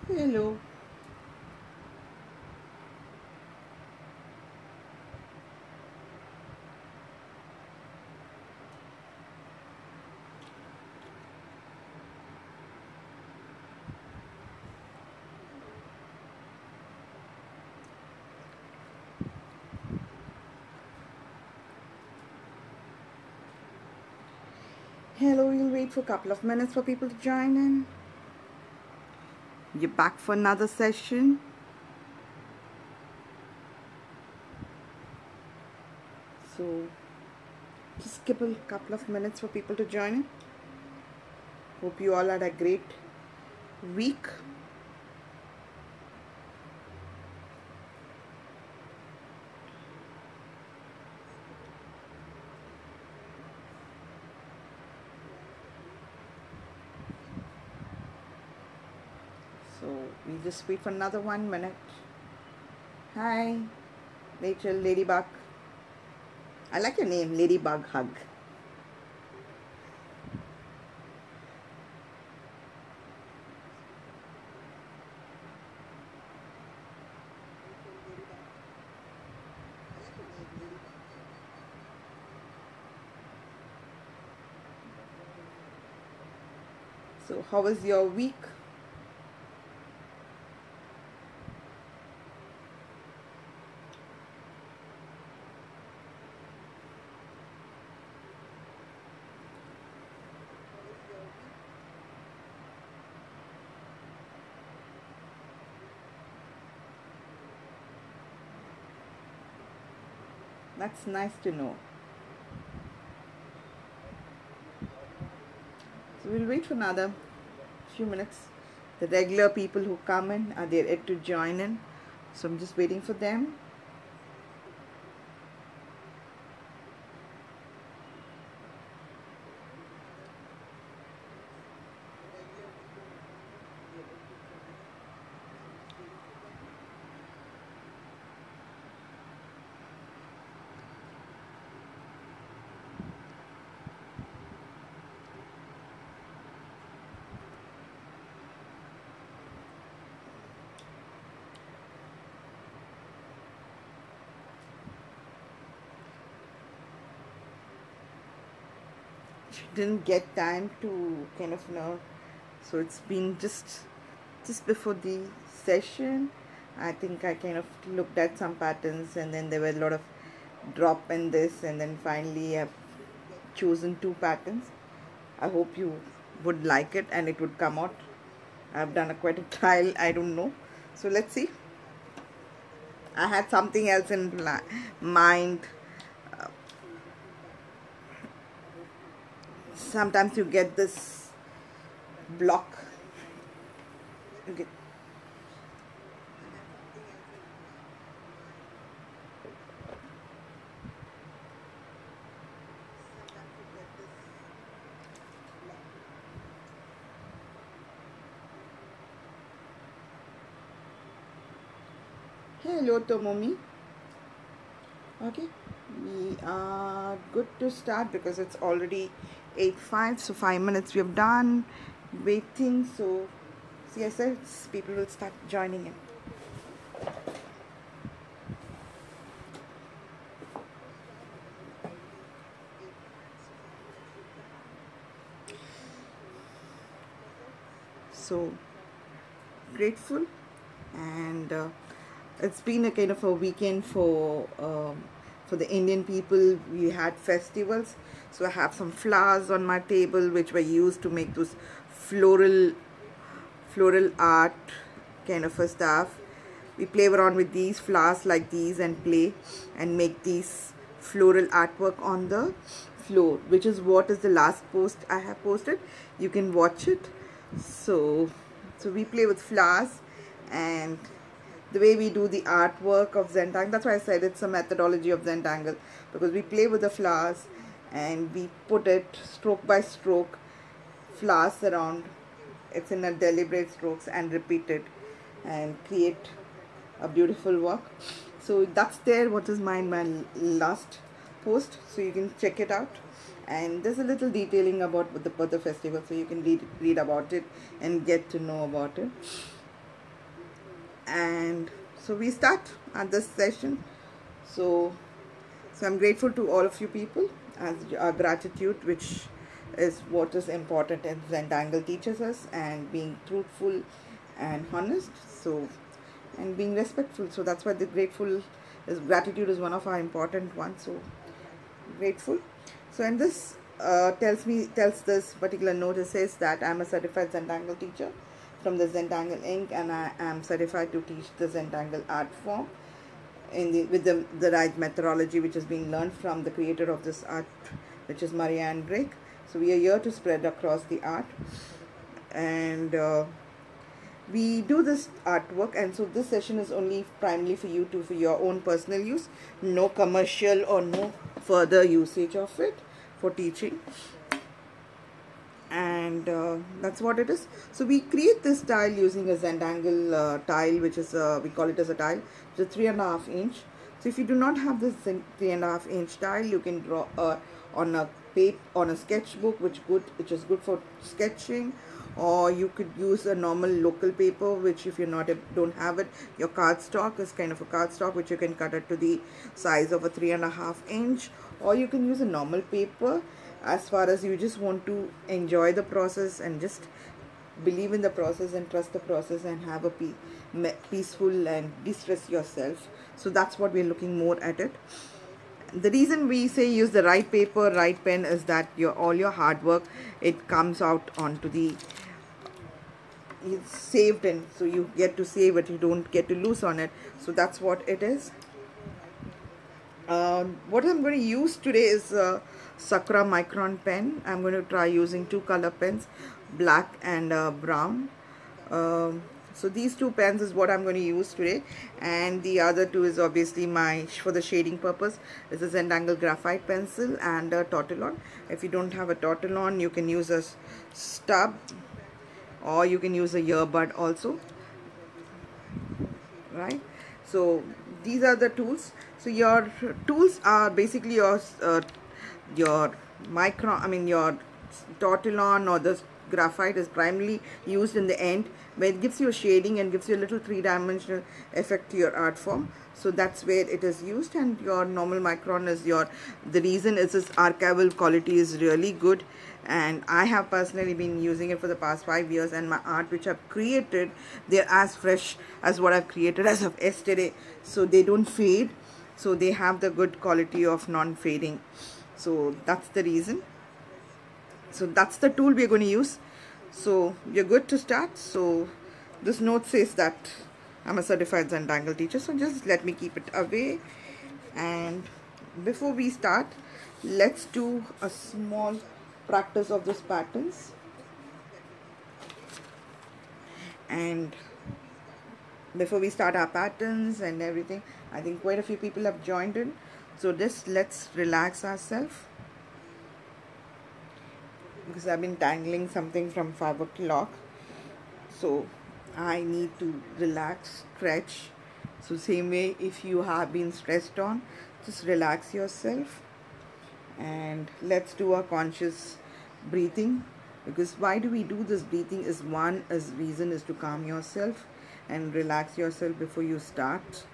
Hello. Hello, you'll wait for a couple of minutes for people to join in. You're back for another session. So, just give a couple of minutes for people to join in. Hope you all had a great week. So, we just wait for another 1 minute. Hi, Rachel, Ladybug. I like your name, Ladybug Hug. So, how was your week? That's nice to know. So, we'll wait for another few minutes. The regular people who come in are there yet to join in. So, I'm just waiting for them. Didn't get time to kind of know, so it's been just before the session. I think I kind of looked at some patterns, and then there were a lot of drop in this, and then finally I've chosen 2 patterns. I hope you would like it and it would come out. I've done quite a trial, I don't know, so let's see. I had something else in mind. Sometimes you get this block. Okay. Hello, Tomomi. Okay, we are good to start because it's already 8:05, so 5 minutes we have done waiting. So CSS people will start joining in. So grateful, and it's been a kind of a weekend for the Indian people. We had festivals, so I have some flowers on my table which were used to make those floral art kind of a stuff. We play around with these flowers like these and play and make these floral artwork on the floor, which is what is the last post I have posted. You can watch it. So we play with flowers, and the way we do the artwork of Zentangle, that's why I said it's a methodology of Zentangle, because we play with the flowers and we put it stroke by stroke, flowers around. It's in a deliberate strokes and repeat it and create a beautiful work. So that's there what is my last post, so you can check it out. And there's a little detailing about the festival, so you can read about it and get to know about it. And so we start at this session. So I'm grateful to all of you people, as our gratitude, which is what is important in Zentangle teaches us, and being truthful and honest, so, and being respectful. So that's why the gratitude is one of our important ones. So grateful. So, and this tells this particular note, it says that I'm a certified Zentangle teacher from the Zentangle Inc, and I am certified to teach the Zentangle art form with the right methodology, which is being learned from the creator of this art, which is Maya Avanith. So we are here to spread across the art, and we do this artwork, and so this session is only primarily for your own personal use, no commercial or no further usage of it for teaching. And that's what it is. So we create this tile using a Zentangle tile, which is we call it as a tile. It's a 3.5 inch. So if you do not have this 3.5 inch tile, you can draw on a sketchbook, which is good for sketching, or you could use a normal local paper, which if you don't have it, your cardstock is kind of a cardstock, which you can cut it to the size of a 3.5 inch, or you can use a normal paper, as far as you just want to enjoy the process and just believe in the process and trust the process and have a peaceful and de-stress yourself. So that's what we're looking more at it. The reason we say use the right paper, right pen, is that all your hard work, it comes out onto it's saved, and so you get to save it, you don't get to lose on it. So that's what it is. What I'm going to use today is Sakura micron pen. I'm going to try using 2 color pens, black and brown. So these 2 pens is what I'm going to use today, and the other 2 is obviously for the shading purpose, is a Zentangle graphite pencil and a Tortillon. If you don't have a Tortillon, you can use a stub, or you can use a earbud also, right? So these are the tools. So your tools are basically your Tortillon or the graphite is primarily used in the end, where it gives you a shading and gives you a little 3-dimensional effect to your art form. So that's where it is used. And your normal micron is the reason is its archival quality is really good, and I have personally been using it for the past 5 years, and my art which I've created, they're as fresh as what I've created as of yesterday, so they don't fade, so they have the good quality of non-fading. So that's the reason. So that's the tool we're going to use. So you're good to start. So this note says that I'm a certified Zentangle teacher, so just let me keep it away. And before we start, let's do a small practice of these patterns. And before we start our patterns and everything, I think quite a few people have joined in, so just let's relax ourselves, because I've been tangling something from 5 o'clock, so I need to relax, stretch. So same way, if you have been stressed on, just relax yourself, and let's do a conscious breathing. Because why do we do this breathing is reason is to calm yourself and relax yourself before you start,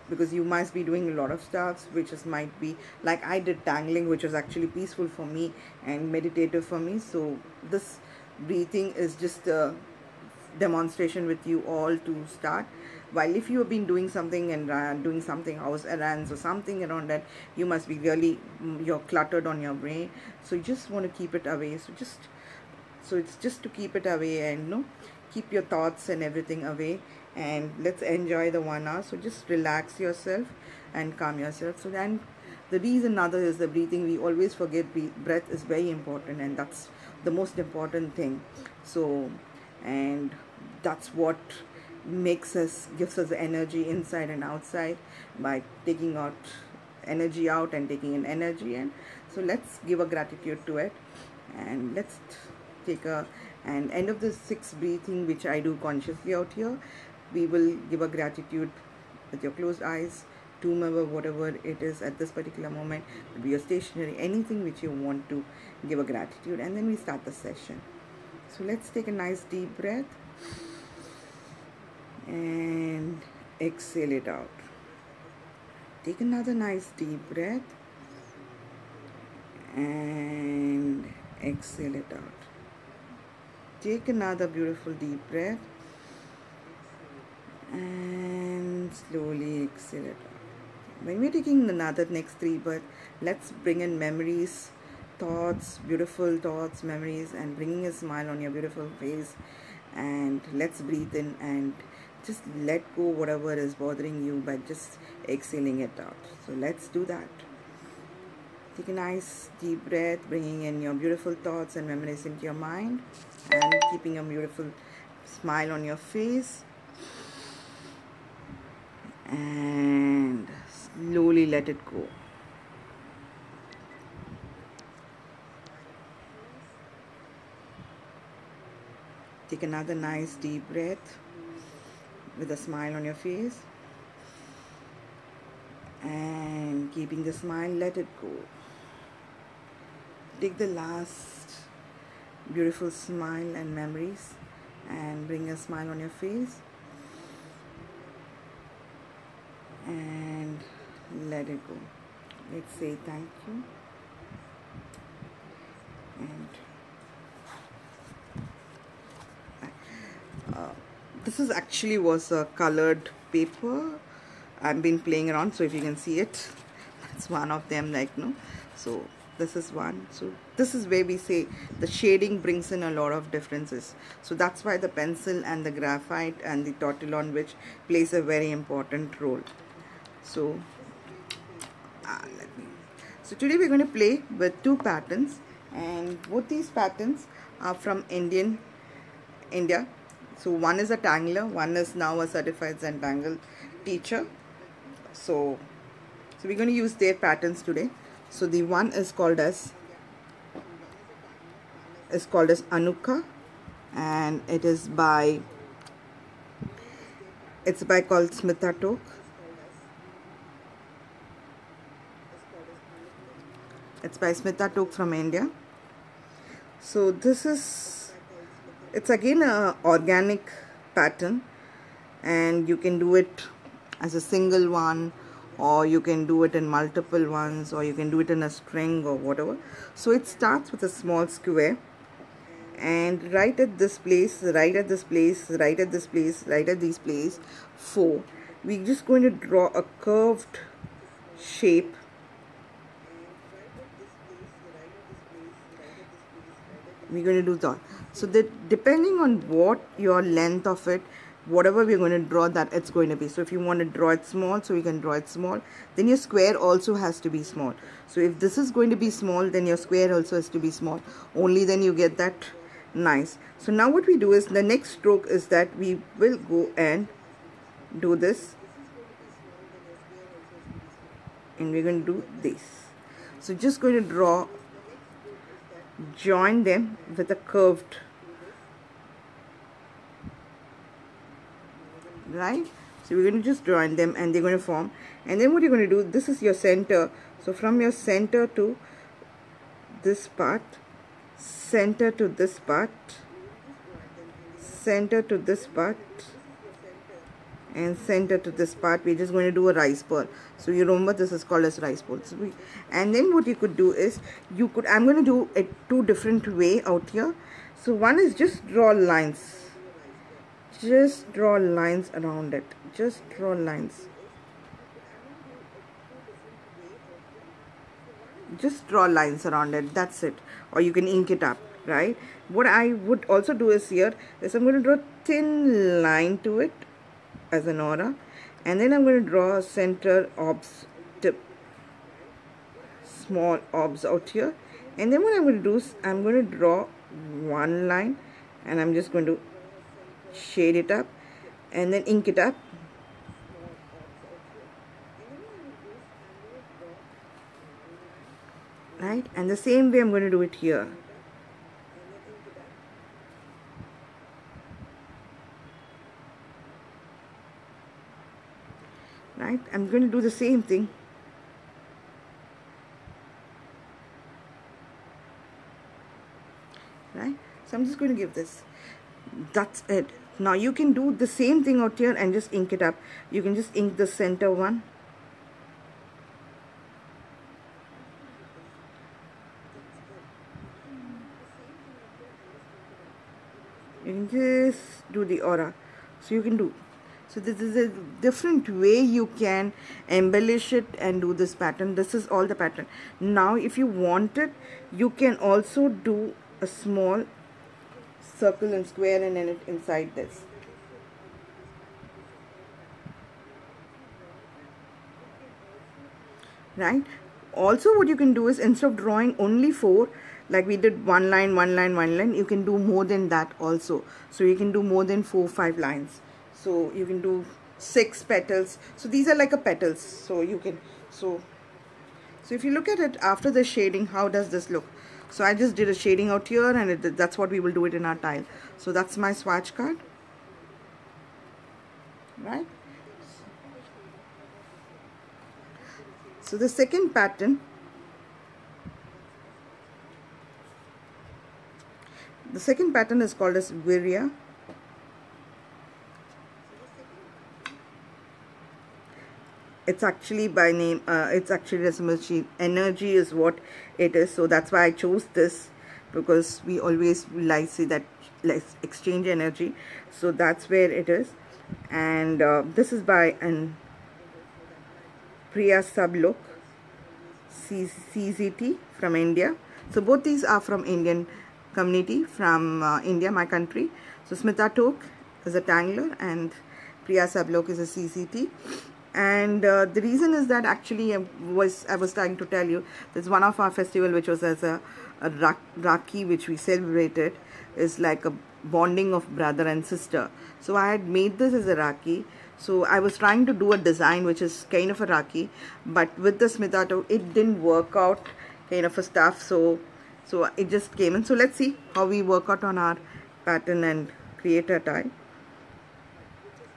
because you must be doing a lot of stuff which might be like I did tangling, which was actually peaceful for me and meditative for me. So this breathing is just a demonstration with you all to start. While if you have been doing something and doing something, house errands or something around that, you must be really you're cluttered on your brain, so you just want to keep it away. So it's just to keep it away, and keep your thoughts and everything away, and let's enjoy the 1 hour. So just relax yourself and calm yourself. So then the reason other is the breathing. We always forget breath is very important, and that's the most important thing. So, and that's what gives us energy inside and outside, by taking out energy out and taking in energy. And so let's give a gratitude to it, and let's take and end of the 6 breathing, which I do consciously out here. We will give a gratitude with your closed eyes to whomever, whatever it is at this particular moment, to be your stationery, anything which you want to give a gratitude, and then we start the session. So let's take a nice deep breath and exhale it out. Take another nice deep breath and exhale it out. Take another beautiful deep breath and slowly exhale it out. When we're taking another next 3 breaths, let's bring in memories, thoughts, beautiful thoughts, memories, and bringing a smile on your beautiful face. And let's breathe in and just let go whatever is bothering you by just exhaling it out. So let's do that. Take a nice deep breath, bringing in your beautiful thoughts and memories into your mind and keeping a beautiful smile on your face. And slowly let it go. Take another nice deep breath with a smile on your face. And keeping the smile, let it go. Take the last beautiful smile and memories and bring a smile on your face. And let it go. Let's say thank you. And this is actually was a colored paper. I've been playing around, so if you can see it, that's one of them, like, no. So this is one. So this is where we say the shading brings in a lot of differences. So that's why the pencil and the graphite and the tortillon, which plays a very important role. So so today we're going to play with 2 patterns, and both these patterns are from India. So one is a tangler, one is now a certified Zentangle teacher. So we're going to use their patterns today. So the one is called as Anuka, and it's by called Smita Tok. It's by Smita Tok from India. So it's again a organic pattern, and you can do it as a single one, or you can do it in multiple ones, or you can do it in a string or whatever. So it starts with a small square, and right at this place, right at this place, right at this place, right at this place, 4, we're just going to draw a curved shape. We're going to do that. So that depending on what your length of it, whatever we're going to draw, that it's going to be. So if you want to draw it small, so you can draw it small. Then your square also has to be small. So if this is going to be small, then your square also has to be small. Only then you get that nice. So now what we do is, the next stroke is that we will go and do this, and we're going to do this. So just going to draw, join them with a curved, right? So we're going to just join them and they're going to form. And then what you're going to do, this is your center. So from your center to this part, center to this part, center to this part, and center to this part, we're just going to do a rice ball. So you remember this is called as rice ball. So and then what you could do is, I'm going to do it 2 different way out here. So one is just draw lines, just draw lines around it, just draw lines, just draw lines around it, that's it. Or you can ink it up, right? What I would also do is, here is I'm going to draw a thin line to it as an aura, and then I'm going to draw a center obs tip, small obs out here. And then what I'm going to do is, I'm going to draw one line, and I'm just going to shade it up and then ink it up. Right? And the same way I'm going to do it here. Right? I'm going to do the same thing. Right? So I'm just going to give this. That's it. Now you can do the same thing out here and just ink it up. You can just ink the center one. You can just do the aura. So you can do. So this is a different way you can embellish it and do this pattern. This is all the pattern. Now if you want it, you can also do a small circle and square and then it inside this. Right? Also what you can do is, instead of drawing only 4, like we did one line, one line, one line, you can do more than that also. So you can do more than 4, 5 lines. So you can do 6 petals. So these are like a petals. So you can, so if you look at it after the shading, how does this look? So I just did a shading out here, and that's what we will do it in our tile. So that's my swatch card, right? So the second pattern, is called as Virya. It's actually by name, it's actually a energy is what it is. So that's why I chose this, because we always like say that let's exchange energy. So that's where it is. And this is by an Priya Sublook CZT from India. So both these are from Indian community, from India, my country. So Smita Tok is a tangler and Priya Sublook is a CZT. And the reason is that actually I was trying to tell you, there's one of our festival which was as a Rakhi, which we celebrated, is like a bonding of brother and sister. So I had made this as a Rakhi. So I was trying to do a design which is kind of a Rakhi, but with the Smita Tok, it didn't work out, kind of a stuff. So it just came in. So let's see how we work out on our pattern and create a tie.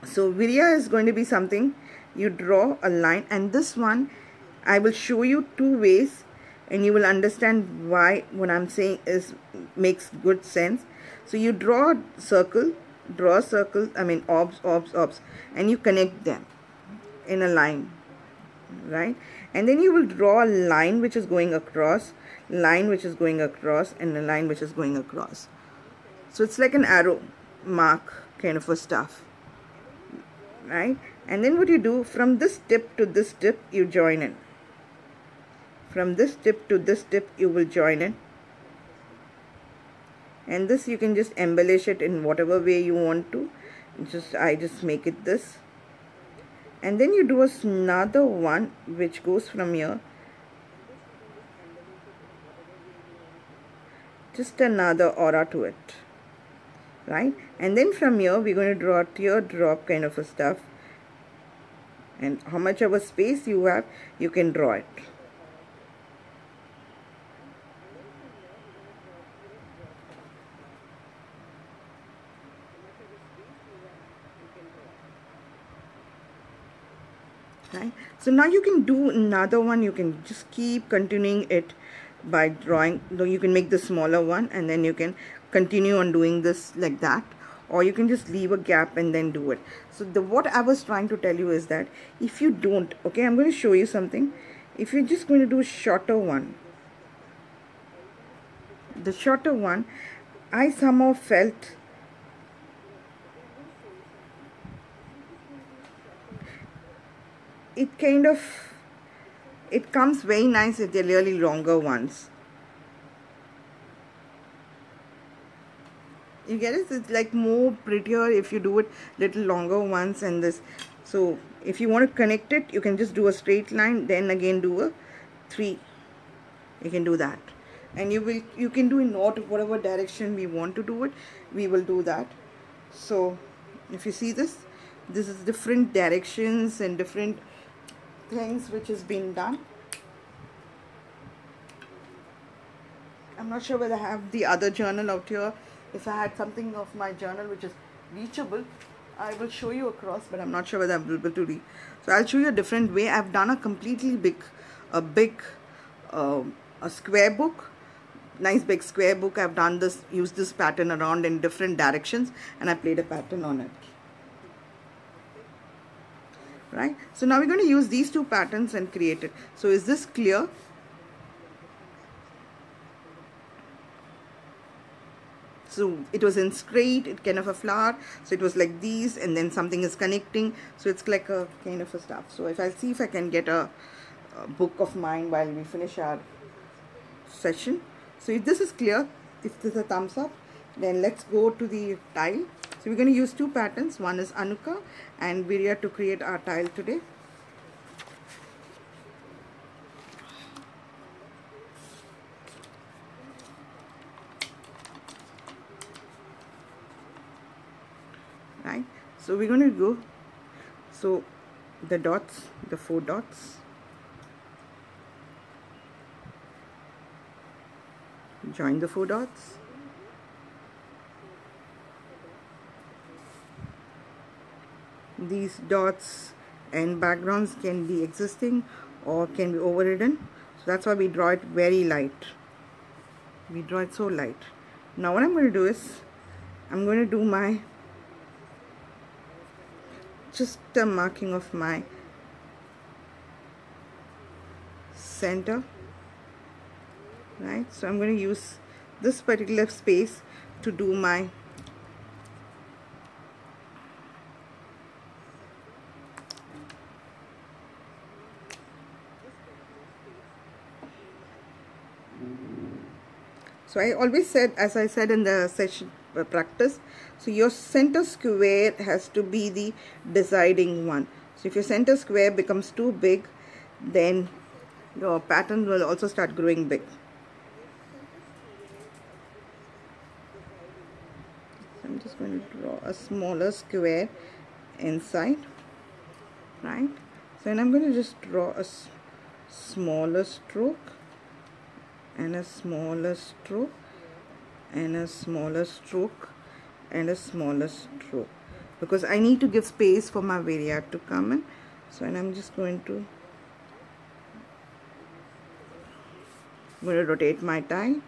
So Virya is going to be something, you draw a line, and this one I will show you 2 ways and you will understand why what I'm saying is makes good sense. So you draw a circle, I mean orbs, and you connect them in a line, right? And then you will draw a line which is going across, line which is going across, and a line which is going across. So it's like an arrow mark kind of a stuff, right? And then what you do, from this tip to this tip you join in, from this tip to this tip you will join in, and this you can just embellish it in whatever way you want to. I just make it this, and then you do another one which goes from here, just another aura to it, right? And then from here we're going to draw a teardrop kind of a stuff, and how much of a space you have, you can draw it. Right? So now you can do another one. You can just keep continuing it by drawing. Though you can make the smaller one and then you can continue on doing this like that, or you can just leave a gap and then do it. So what I was trying to tell you is that if you don't, okay, I'm going to show you something. If you're just going to do a shorter one, the shorter one, I somehow felt it kind of, it comes very nice with the really longer ones. You get it? It's like more prettier if you do it little longer ones and this. So if you want to connect it, you can just do a straight line, then again do a 3. You can do that, and you can do in whatever direction we want to do it, we will do that. So if you see this is different directions and different things which has been done. I'm not sure whether I have the other journal out here. If I had something of my journal which is reachable, I will show you across, but I'm not sure whether I'm able to read. So I'll show you a different way. I've done a completely big a square book nice big square book. I've done this, used this pattern around in different directions, and I played a pattern on it. Right, so now we're going to use these two patterns and create it. So is this clear? So it was in straight, it kind of a flower, so it was like these, and then something is connecting, so it's like a kind of a stuff. So if I'll see if I can get a book of mine while we finish our session. So if this is clear, if this is a thumbs up, then let's go to the tile. So we're going to use two patterns. One is Anuka and Virya to create our tile today. Right, so we're going to go, so the dots, the 4 dots, join the 4 dots, these dots and backgrounds can be existing or can be overridden, so that's why we draw it very light. We draw it so light. Now what I'm going to do is I'm going to do my just a marking of my center. Right, so I'm going to use this particular space to do my so I always said, as I said in the session practice, so your center square has to be the deciding one. So if your center square becomes too big, then your pattern will also start growing big. So I'm just going to draw a smaller square inside, right? So then I'm going to just draw a smaller stroke and a smaller stroke and a smaller stroke and a smaller stroke, because I need to give space for my Virya to come in. So and I'm just going to rotate my tile.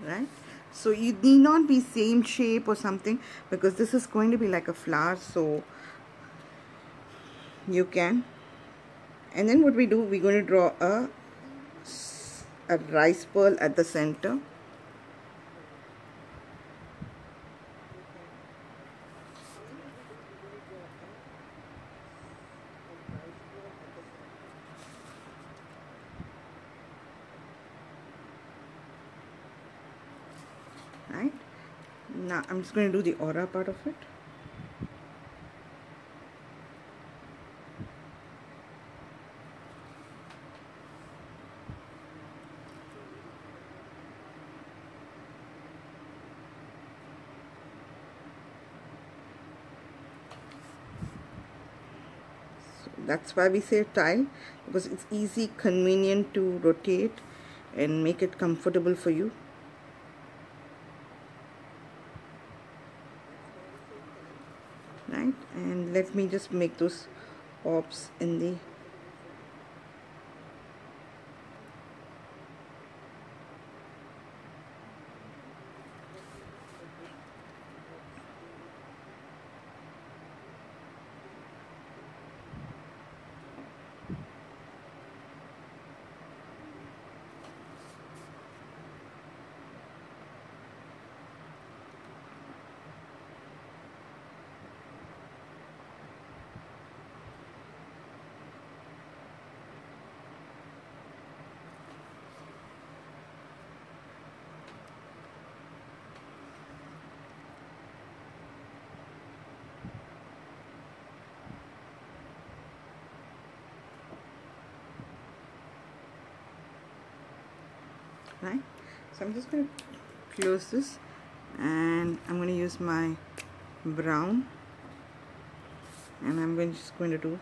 Right, so you need not be same shape or something, because this is going to be like a flower, so you can. And then what we do, we're going to draw a rice pearl at the center. Right, now I'm just going to do the aura part of it. So that's why we say tile, because it's easy, convenient to rotate and make it comfortable for you. Right, and let me just make those orbs in the right. So I'm just going to close this, and I'm going to use my brown, and I'm just going to do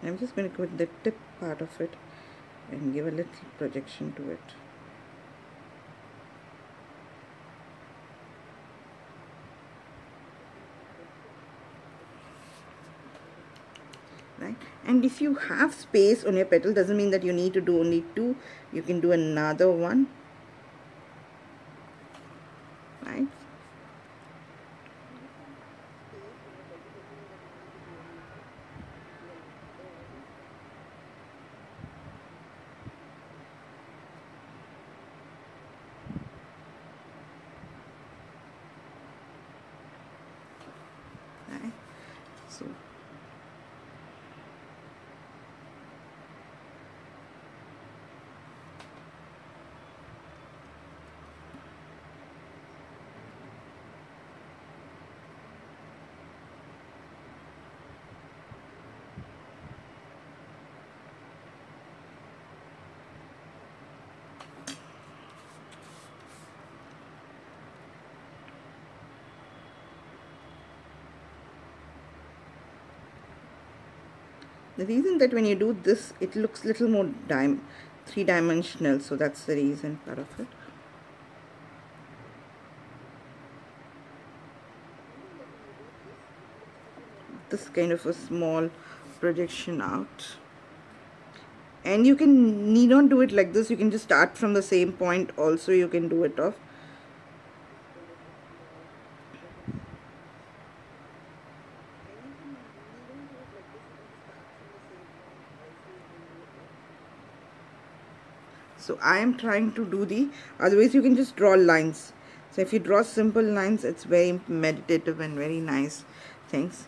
I'm just going to go with the tip part of it and give a little projection to it. Right, and if you have space on your petal, doesn't mean that you need to do only two. You can do another one, right? Right, so the reason that when you do this, it looks little more three-dimensional, so that's the reason part of it. This kind of a small projection out, and you can need not do it like this. You can just start from the same point. Also, you can do it off. So I am trying to do otherwise you can just draw lines. So if you draw simple lines, it's very meditative and very nice things.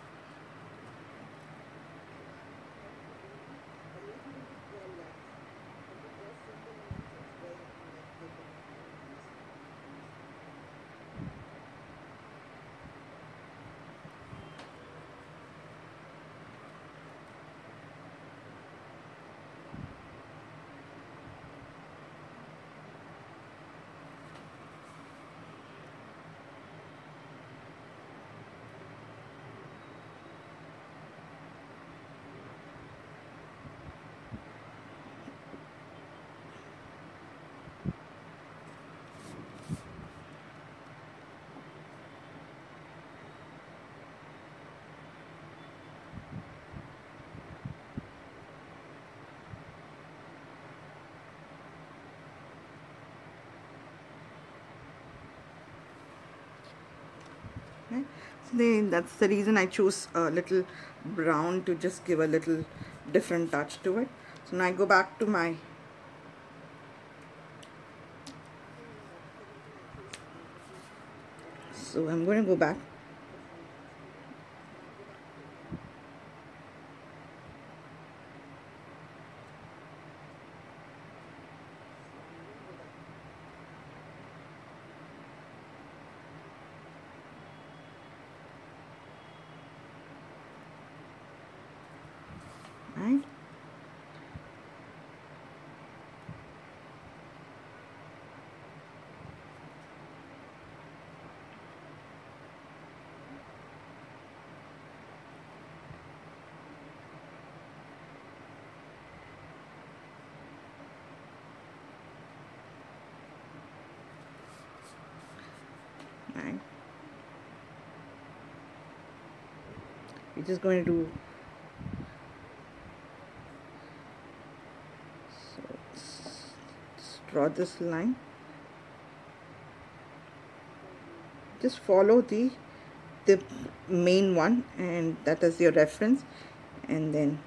Okay. So that's the reason I chose a little brown to just give a little different touch to it. So now I go back to my I'm going to go back. Right. Right. We're just going to do draw this line. Just follow the main one, and that is your reference, and then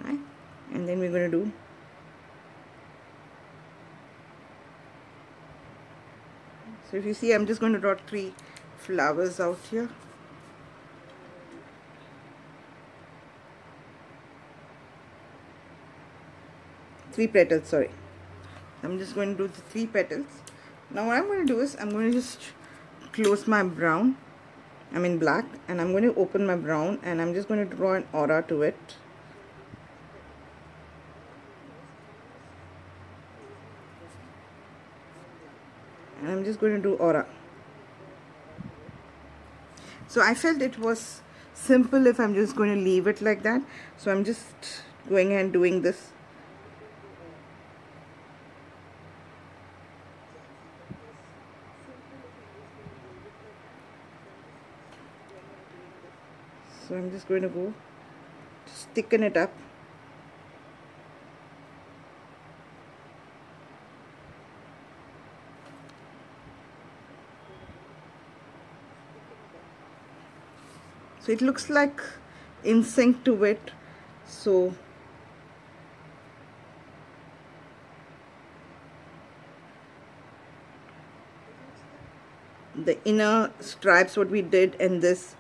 right, and then we're going to do so if you see, I'm just going to draw 3 flowers out here. Three petals, sorry. I'm just going to do the 3 petals. Now what I'm going to do is I'm going to just close my brown, black, and I'm going to open my brown, and I'm just going to draw an aura to it. and I'm just going to do aura. So I felt it was simple if I'm just going to leave it like that, so I'm just going and doing this. So I'm just going to go just thicken it up. So it looks like in sync to it. So the inner stripes what we did in this,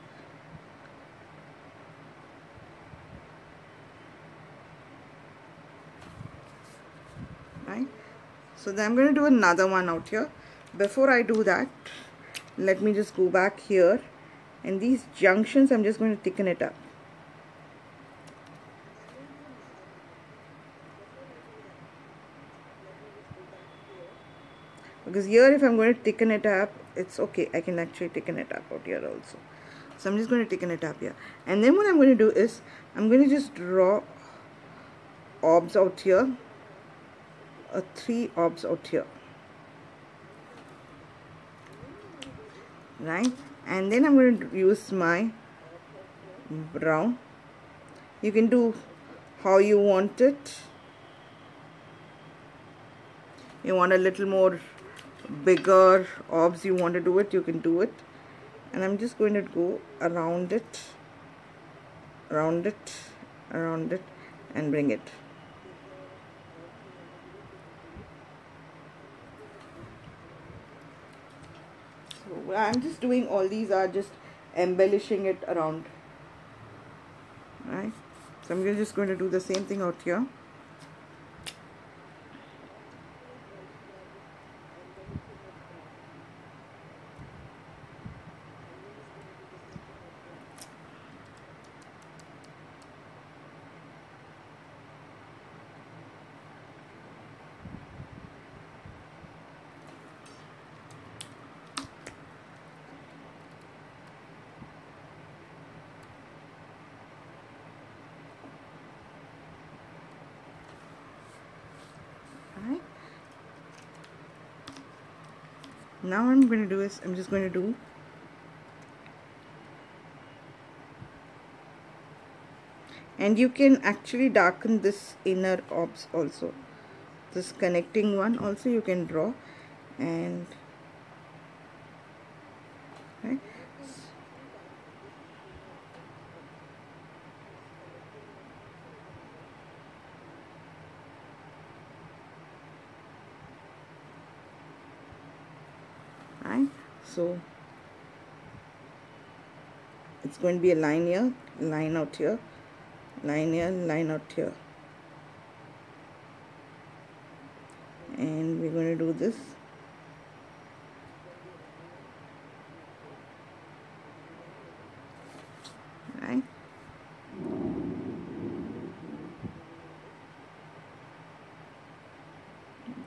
right? So then I'm going to do another one out here. Before I do that, let me just go back here, and these junctions I'm just going to thicken it up. Because here if I'm going to thicken it up, it's okay, I can actually thicken it up out here also. So I'm just going to thicken it up here, and then what I'm going to do is I'm going to just draw orbs out here, 3 orbs out here, right? And then I'm going to use my brown. You can do how you want it. You want a little more bigger orbs, you want to do it, you can do it. And I'm just going to go around it, around it, around it, and bring it. So I'm just doing all these are just embellishing it around, right? So I'm just going to do the same thing out here. Right. Now what I'm going to do is I'm just going to do and you can actually darken this inner orbs also, this connecting one also you can draw, and right. Right, so it's going to be a line here, line out here, line here, line out here, and we're going to do this. Right,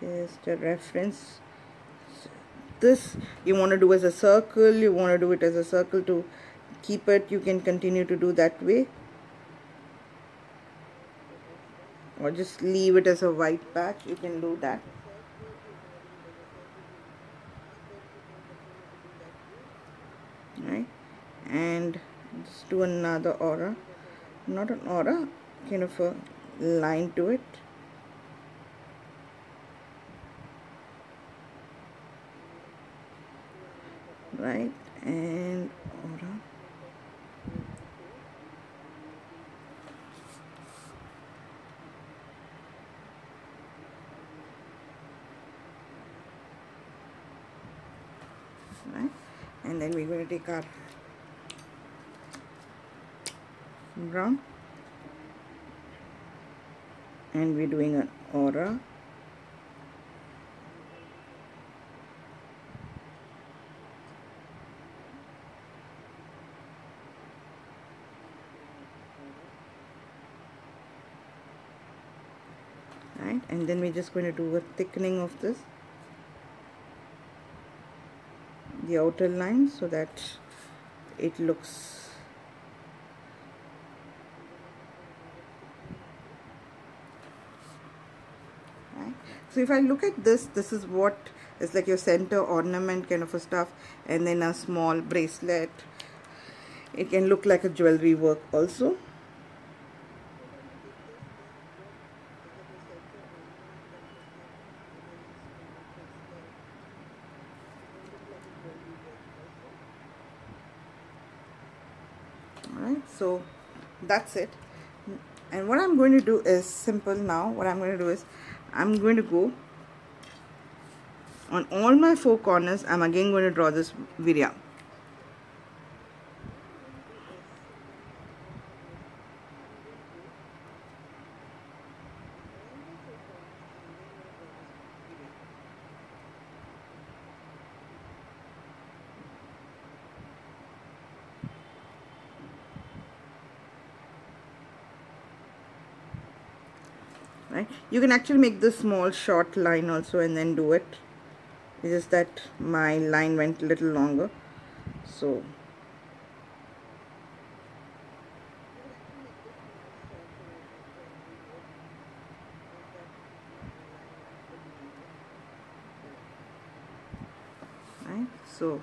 just a reference. This you want to do as a circle, you want to do it as a circle to keep it, you can continue to do that way, or just leave it as a white patch, you can do that. Right, and just do another aura, not an aura, kind of a line to it. Right, and aura. Right, and then we're going to take our brown and we're doing an aura. Right, and then we're just going to do a thickening of this. the outer line so that it looks right. So if I look at this is what is like your center ornament kind of a stuff, and then a small bracelet. It can look like a jewelry work also. Alright, so that's it. And what I'm going to do is simple now. What I'm going to do is I'm going to go on all my four corners. I'm again going to draw this virya. Right, you can actually make this small short line also and then do it. It's just that my line went a little longer, so right, so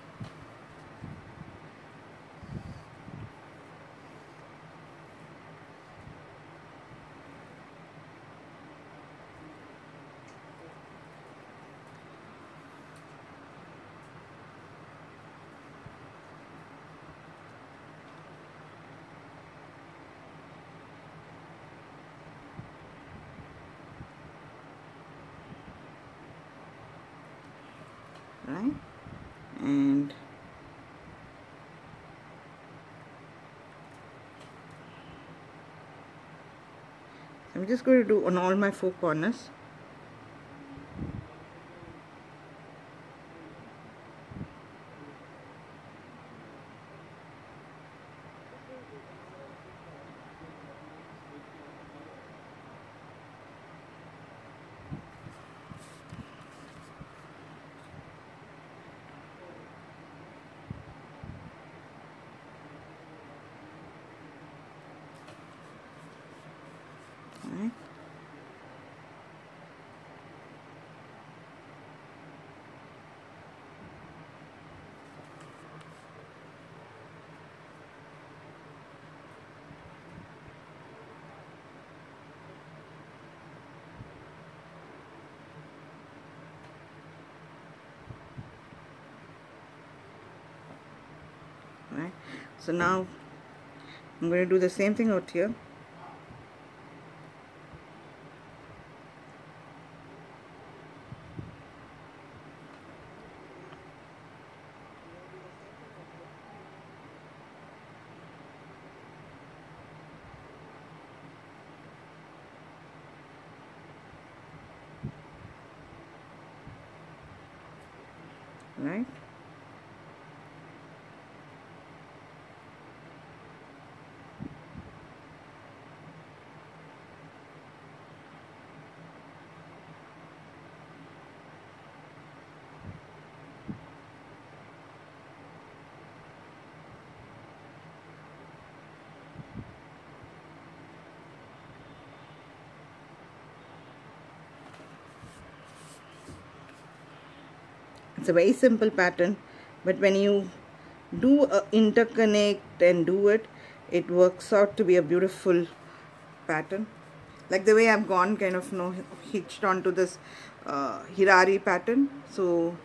right, and I'm just going to do on all my four corners. Right. Right, so now I'm going to do the same thing out here. Right, it's a very simple pattern, but when you do a interconnect and do it, it works out to be a beautiful pattern. Like the way I've gone kind of hitched onto this Hirari pattern. So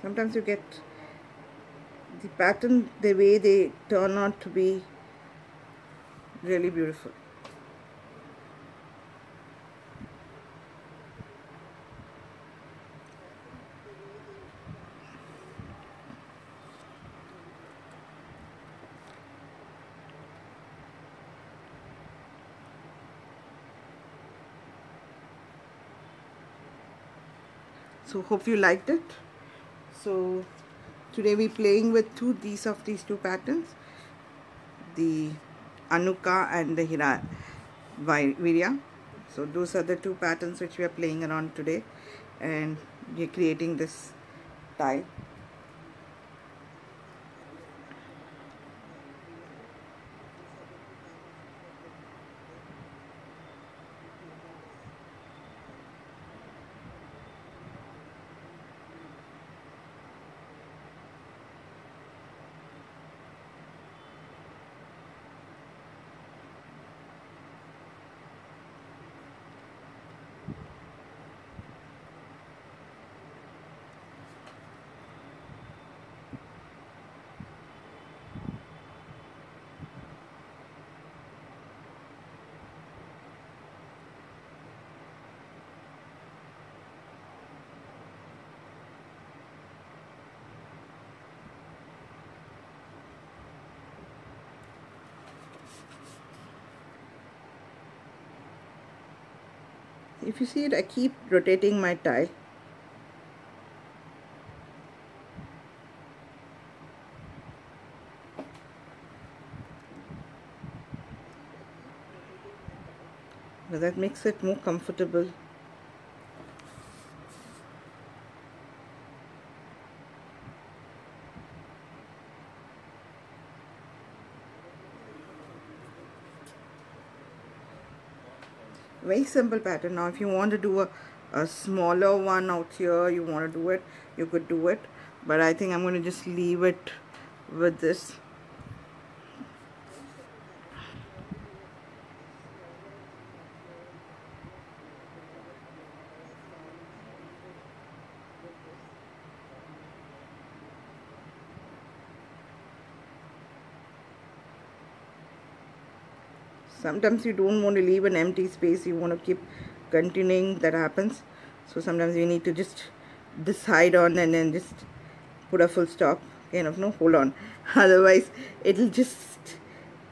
sometimes you get the pattern, the way they turn out to be really beautiful. So hope you liked it. So Today we're playing with these two patterns, the Anuka and the Virya. So those are the two patterns which we are playing around today, and we're creating this tie. If you see it, I keep rotating my tie. That makes it more comfortable. Very simple pattern. Now if you want to do a smaller one out here, you want to do it, you could do it, but I think I'm going to just leave it with this. Sometimes you don't want to leave an empty space, you want to keep continuing. That happens. So sometimes you need to just decide on and then just put a full stop, kind of, no, hold on. Otherwise it'll just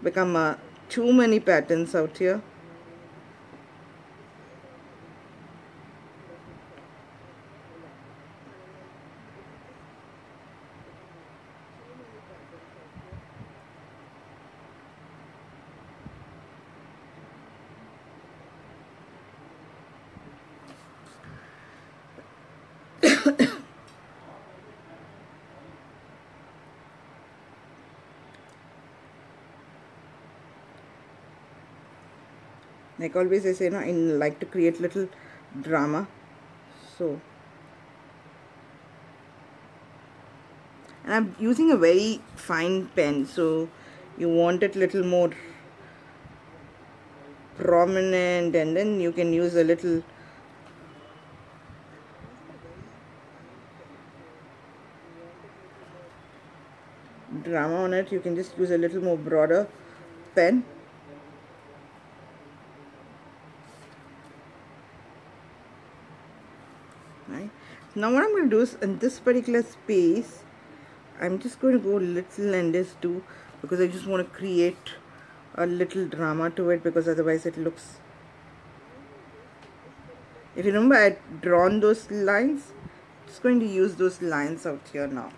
become too many patterns out here. Like always I say, I like to create little drama. So, and I'm using a very fine pen, so you want it little more prominent, and then you can use a little drama on it. You can just use a little more broader pen. Right. Now what I'm going to do is, in this particular space, I'm just going to go little and just do, because I just want to create a little drama to it, because otherwise it looks, if you remember I had drawn those lines, just going to use those lines out here now.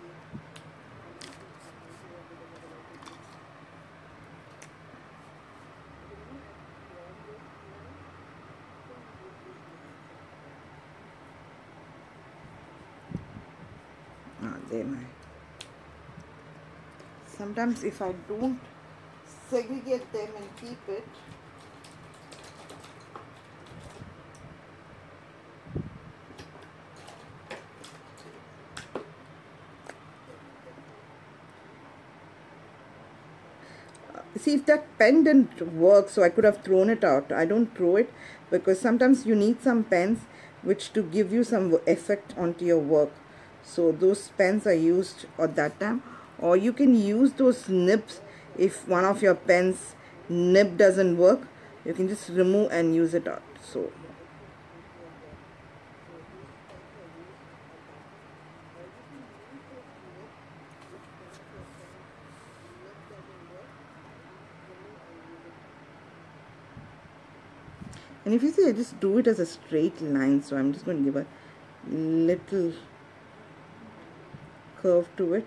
There my. Sometimes if I don't segregate them and keep it, see, if that pen didn't work, so I could have thrown it out. I don't throw it, because sometimes you need some pens which to give you some effect onto your work. So those pens are used at that time, or you can use those nibs. If one of your pens nib doesn't work, you can just remove and use it out. So and if you see, I just do it as a straight line, so I'm just going to give a little curve to it.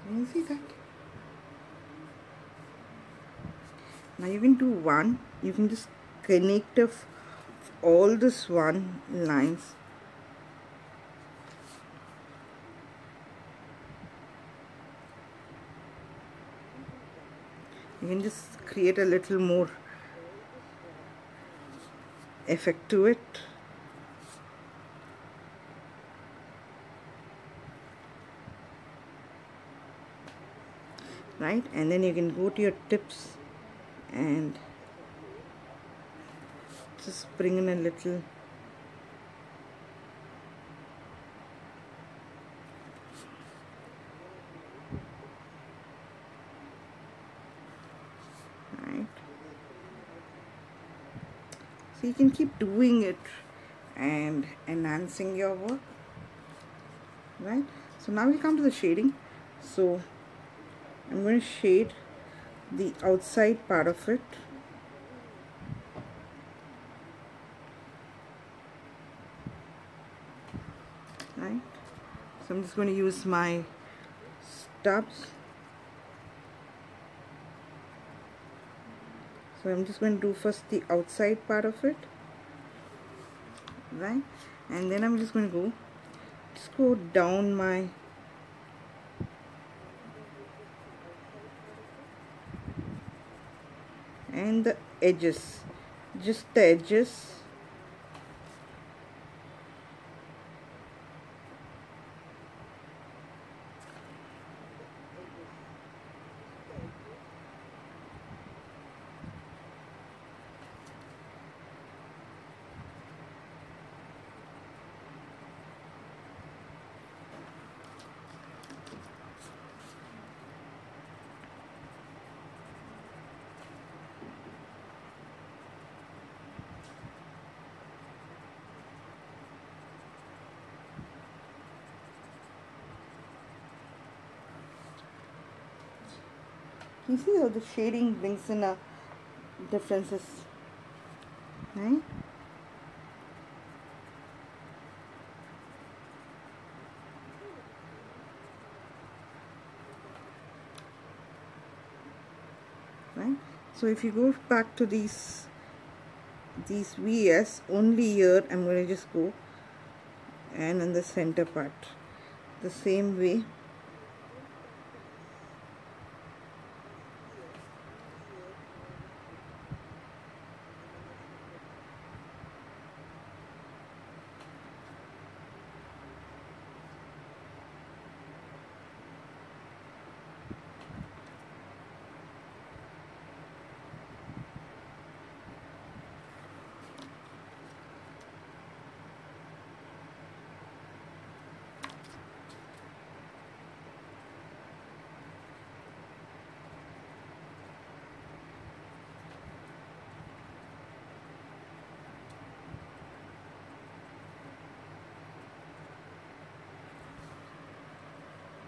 Can you see that? Now you can do one. You can just connect of all this one lines. You can just create a little more effect to it. Right, and then you can go to your tips and just bring in a little right. So you can keep doing it and enhancing your work, right? So now we come to the shading. So I'm going to shade the outside part of it. Right? So I'm just going to use my stubs. So I'm just going to do first the outside part of it. Right? And then I'm just going to go down my and the edges, just the edges. You see how the shading brings in a differences, right? Right. So if you go back to these VS, only here I'm going to just go and in the center part the same way.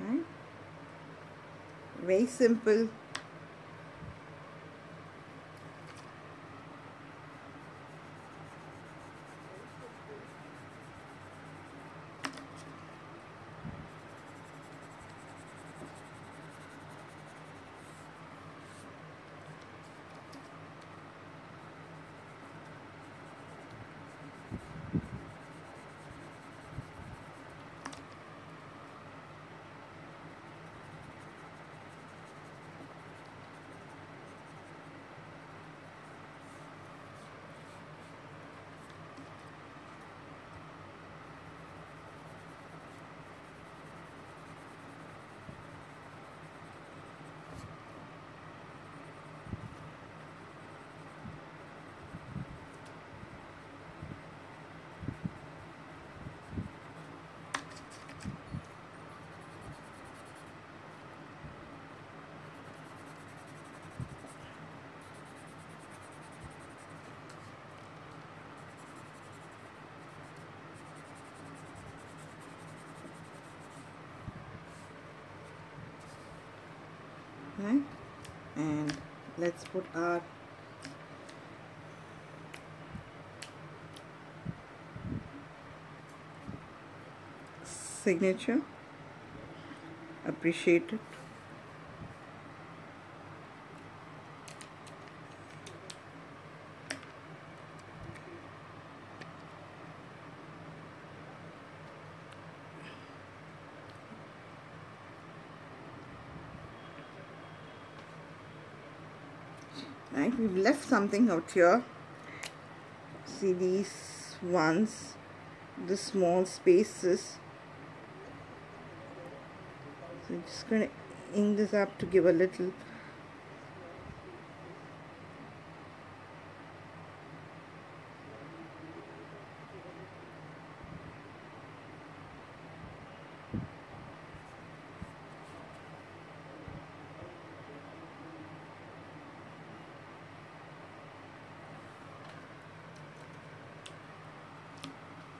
Right? Very simple. right? And let's put our signature. Appreciate it. Right, we've left something out here. See these ones, the small spaces. So I'm just going to ink this up to give a little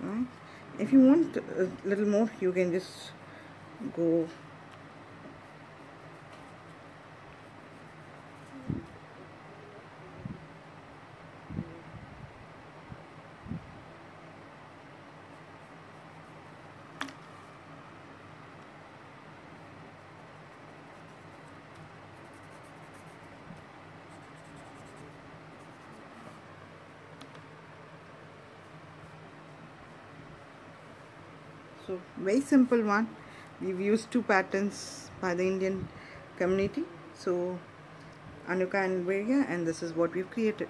right. If you want a little more, you can just go so very simple one. We've used two patterns by the Indian community, so Anuka and Virya, and this is what we've created.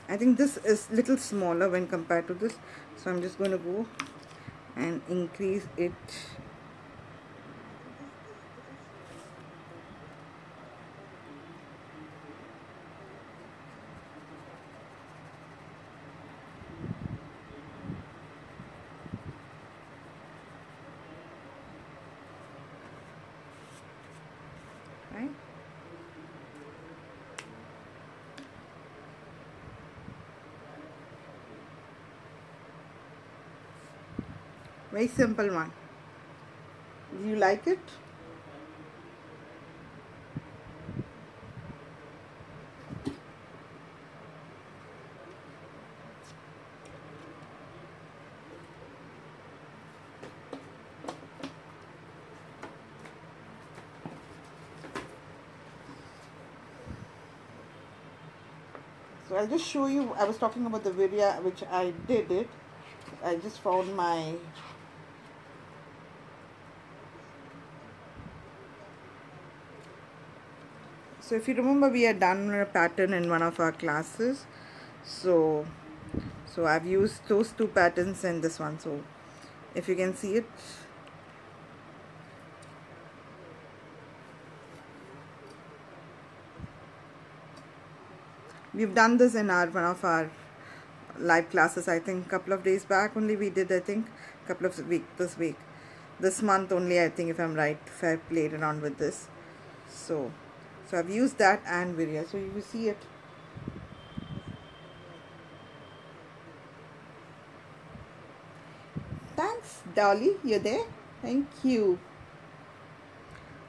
I think this is little smaller when compared to this, so I'm just going to go and increase it. Right? Very simple one. Do you like it? So I'll just show you. I was talking about the Virya, which I did it. I just found my so if you remember, we had done a pattern in one of our classes. So I've used those two patterns and this one. So if you can see it, we've done this in one of our live classes. I think a couple of days back only we did. I think a couple of this month only. I think, if I'm right, if I played around with this. So I've used that and Virya. So you see it. Thanks, Dolly. You're there. Thank you.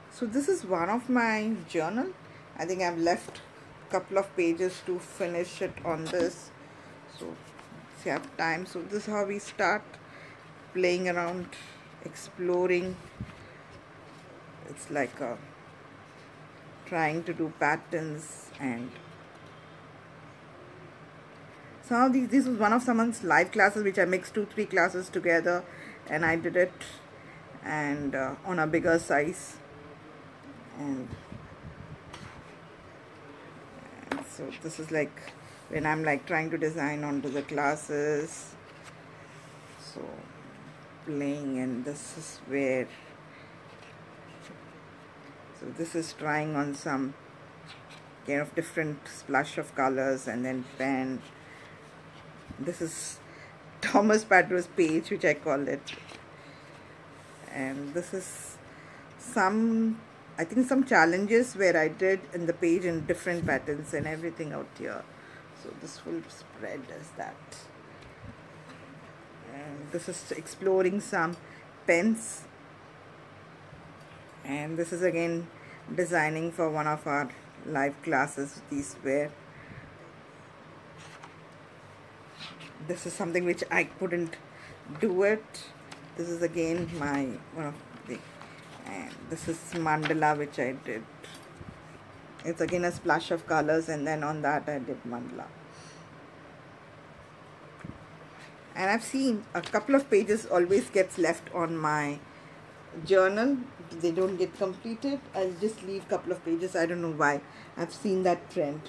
So this is one of my journal. I think I've left a couple of pages to finish it on this. So if you have time. So this is how we start playing around, exploring. It's like trying to do patterns, and some of this was one of someone's live classes which I mixed 2-3 classes together, and I did it and on a bigger size, and so this is like when I'm like trying to design onto the classes, so playing, and this is where, so this is trying on some kind of different splash of colors, and then pen. This is Thomas Padro's page, which I call it, and this is some, I think, some challenges where I did in the page in different patterns and everything out here. So this will spread as that, and this is exploring some pens. And this is again designing for one of our live classes. These were, this is something which I couldn't do it. This is again my one of the, and this is mandala which I did. It's again a splash of colors, and then on that I did mandala. And I've seen a couple of pages always gets left on my journal. They don't get completed. I'll just leave a couple of pages. I don't know why. I've seen that trend.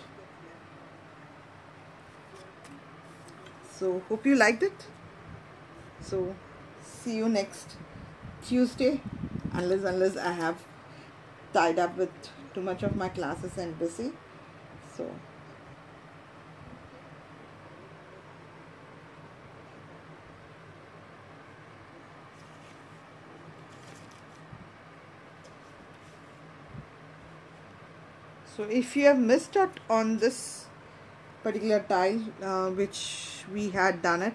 So hope you liked it. So see you next Tuesday, unless I have tied up with too much of my classes and busy. So if you have missed out on this particular tile, which we had done it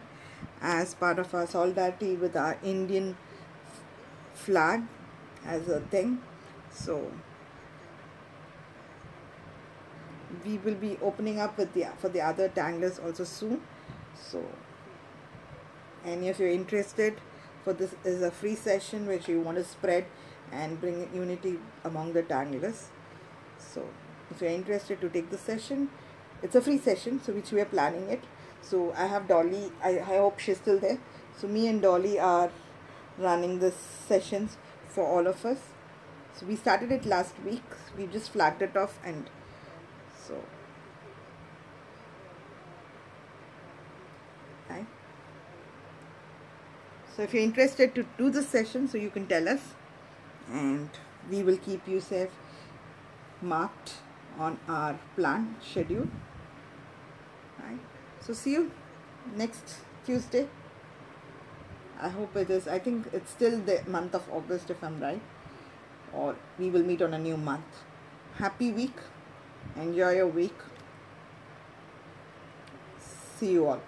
as part of our solidarity with our Indian flag as a thing, so we will be opening up with for the other tanglers also soon. So any of you interested, for this is a free session which you want to spread and bring unity among the tanglers. So if you're interested to take the session, it's a free session, so which we are planning it. So I have Dolly, I hope she's still there. So me and Dolly are running the sessions for all of us. So we started it last week. We just flagged it off, and so right. So if you're interested to do the session, so you can tell us, and we will keep you safe marked on our plan schedule. Right. So see you next Tuesday. I hope it is. I think it's still the month of August, if I'm right, or we will meet on a new month. Happy week. Enjoy your week. See you all.